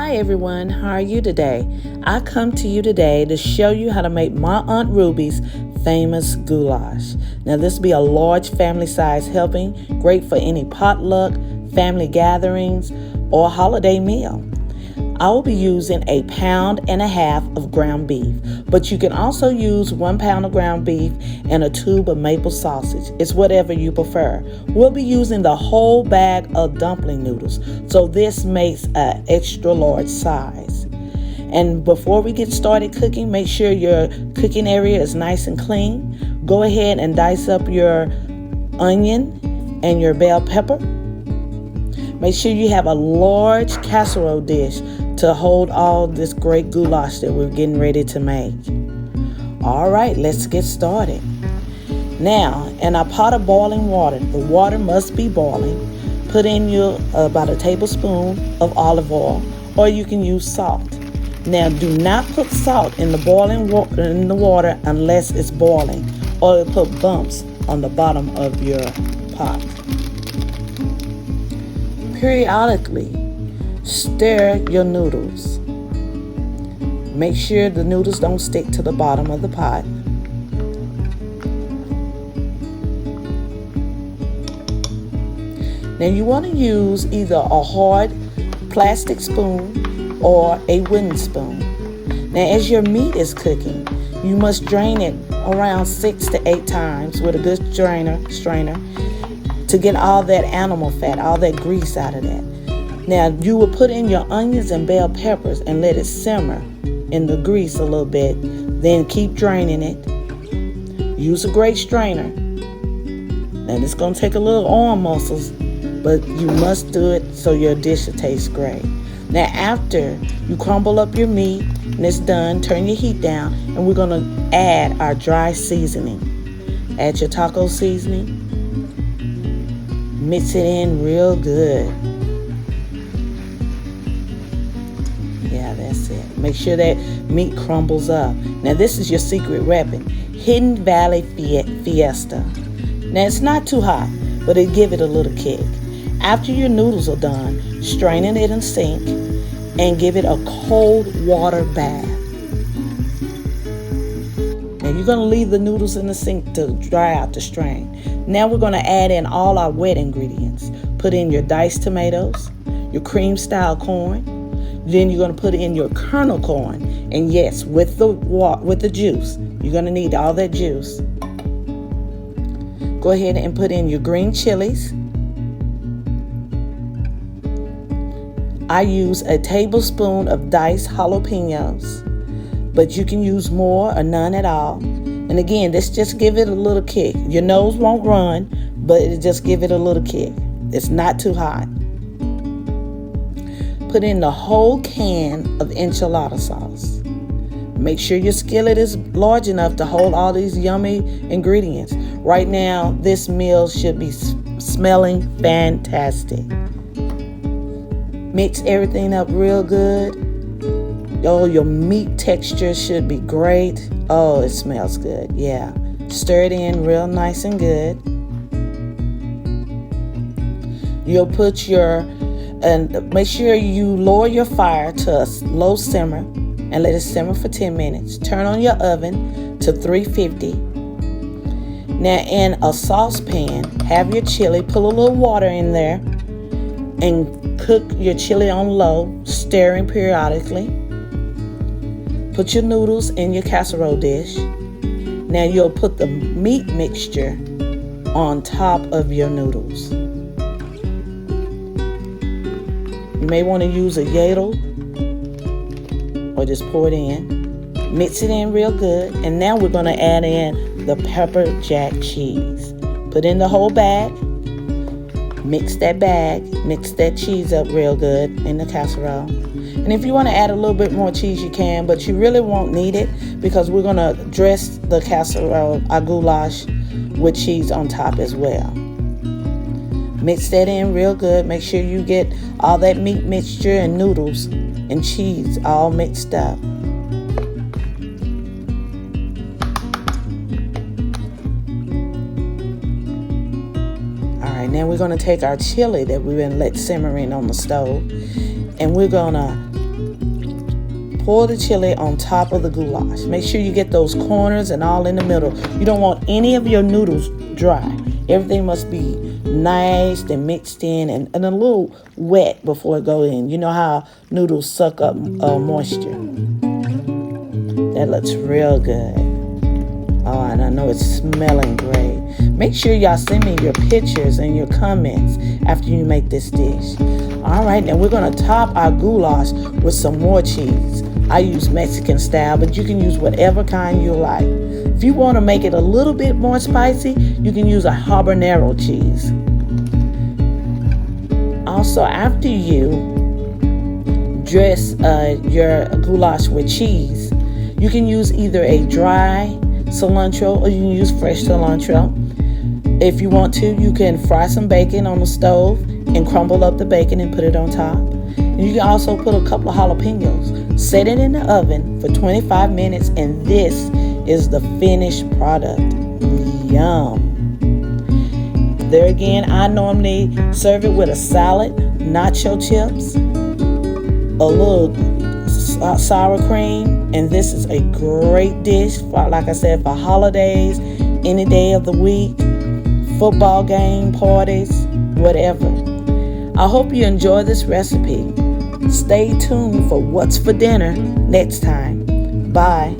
Hi everyone, how are you today? I come to you today to show you how to make my Aunt Ruby's famous goulash. Now this will be a large family size helping, great for any potluck, family gatherings, or holiday meal. I will be using 1.5 pounds of ground beef, but you can also use 1 pound of ground beef and a tube of maple sausage. It's whatever you prefer. We'll be using the whole bag of dumpling noodles, so this makes an extra large size. And before we get started cooking, make sure your cooking area is nice and clean. Go ahead and dice up your onion and your bell pepper. Make sure you have a large casserole dish to hold all this great goulash that we're getting ready to make. All right, let's get started. Now, in a pot of boiling water, the water must be boiling. Put in your about a tablespoon of olive oil, or you can use salt. Now, do not put salt in the water unless it's boiling, or it'll put bumps on the bottom of your pot. Periodically, stir your noodles. Make sure the noodles don't stick to the bottom of the pot. Now you want to use either a hard plastic spoon or a wooden spoon. Now as your meat is cooking, you must drain it around 6 to 8 times with a good strainer to get all that animal fat, all that grease out of that. Now you will put in your onions and bell peppers and let it simmer in the grease a little bit. Then keep draining it. Use a great strainer. Now it's going to take a little arm muscles, but you must do it so your dish will taste great. Now after you crumble up your meat and it's done, turn your heat down, and we're going to add our dry seasoning. Add your taco seasoning. Mix it in real good. Yeah, that's it. Make sure that meat crumbles up. Now this is your secret weapon, Hidden Valley Fiesta. Now it's not too hot, but it'll give it a little kick. After your noodles are done, strain it in a sink and give it a cold water bath. Now you're going to leave the noodles in the sink to dry out the strain. Now we're going to add in all our wet ingredients. Put in your diced tomatoes, your cream style corn. Then you're going to put in your kernel corn. And yes, with the juice. You're going to need all that juice. Go ahead and put in your green chilies. I use a tablespoon of diced jalapenos, but you can use more or none at all. And again, this just give it a little kick. Your nose won't run, but it'll just give it a little kick. It's not too hot. Put in the whole can of enchilada sauce. Make sure your skillet is large enough to hold all these yummy ingredients. Right now, this meal should be smelling fantastic. Mix everything up real good. Oh, your meat texture should be great. Oh, it smells good. Yeah. Stir it in real nice and good. You'll put and make sure you lower your fire to a low simmer and let it simmer for 10 minutes. Turn on your oven to 350. Now in a saucepan, have your chili, put a little water in there and cook your chili on low, stirring periodically. Put your noodles in your casserole dish. Now you'll put the meat mixture on top of your noodles. You may want to use a ladle or just pour it in. Mix it in real good. And now we're going to add in the pepper jack cheese. Put in the whole bag. Mix that cheese up real good in the casserole. And if you want to add a little bit more cheese, you can, but you really won't need it because we're going to dress the casserole, our goulash, with cheese on top as well. Mix that in real good. Make sure you get all that meat mixture and noodles and cheese all mixed up. Now we're going to take our chili that we've been let simmering on the stove, and we're going to Pour the chili on top of the goulash. Make sure you get those corners and all in the middle. You don't want any of your noodles dry. Everything must be nice and mixed in and a little wet before it goes in. You know how noodles suck up moisture. That looks real good. Oh, and I know it's smelling great. Make sure y'all send me your pictures and your comments after you make this dish. All right, now we're going to top our goulash with some more cheese. I use Mexican style, but you can use whatever kind you like. If you want to make it a little bit more spicy, you can use a habanero cheese. Also, after you dress your goulash with cheese, you can use either a dry cilantro or you can use fresh cilantro. If you want to, you can fry some bacon on the stove and crumble up the bacon and put it on top. And you can also put a couple of jalapenos. Set it in the oven for 25 minutes and this is the finished product. Yum. There again, I normally serve it with a salad, nacho chips, a little sour cream, and this is a great dish for, like I said, for holidays, any day of the week, football game, parties, whatever. I hope you enjoy this recipe. Stay tuned for What's for Dinner next time. Bye.